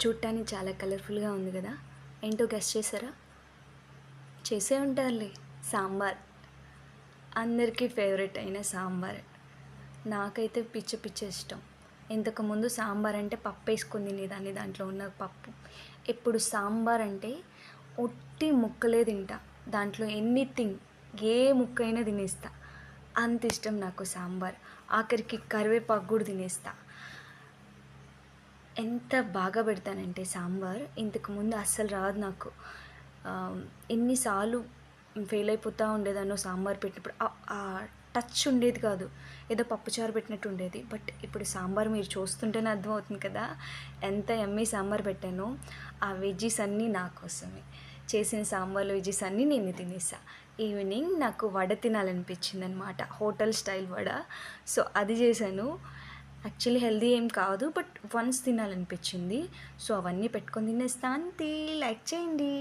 చూడటానికి చాలా కలర్ఫుల్గా ఉంది కదా. ఏంటో గెస్ చేసారా? చేసే ఉంటారులే. సాంబార్. అందరికీ ఫేవరెట్ అయిన సాంబార్. నాకైతే పిచ్చ పిచ్చ ఇష్టం. ఇంతకుముందు సాంబార్ అంటే పప్పు వేసుకొని తినేదాన్ని, దాంట్లో ఉన్న పప్పు. ఇప్పుడు సాంబార్ అంటే ఒట్టి ముక్కలే తింటా, దాంట్లో ఎనీథింగ్ ఏ ముక్కైనా తినేస్తా. అంత ఇష్టం నాకు సాంబార్. ఆఖరికి కరివేపాకు కూడా తినేస్తా. ఎంత బాగా పెడతానంటే సాంబార్, ఇంతకుముందు అస్సలు రాదు నాకు. ఎన్నిసార్లు ఫెయిల్ అయిపోతూ ఉండేదాన్నో సాంబార్ పెట్టినప్పుడు. ఆ టచ్ ఉండేది కాదు, ఏదో పప్పుచారు పెట్టినట్టు ఉండేది. బట్ ఇప్పుడు సాంబార్ మీరు చూస్తుంటేనే అర్థమవుతుంది కదా ఎంత యమ్మీ సాంబార్ పెట్టానో. ఆ వెజ్జీస్ అన్నీ నా కోసమే చేసిన సాంబార్లో వెజ్జీస్ అన్నీ నేను తినేసా. ఈవినింగ్ నాకు వడ తినాలనిపించింది అనమాట, హోటల్ స్టైల్ వడ. సో అది చేశాను. యాక్చువల్లీ హెల్దీ ఏం కాదు, బట్ వన్స్ తినాలనిపించింది. సో అవన్నీ పెట్టుకొని తినేస్తా. అంతే. లైక్ చేయండి.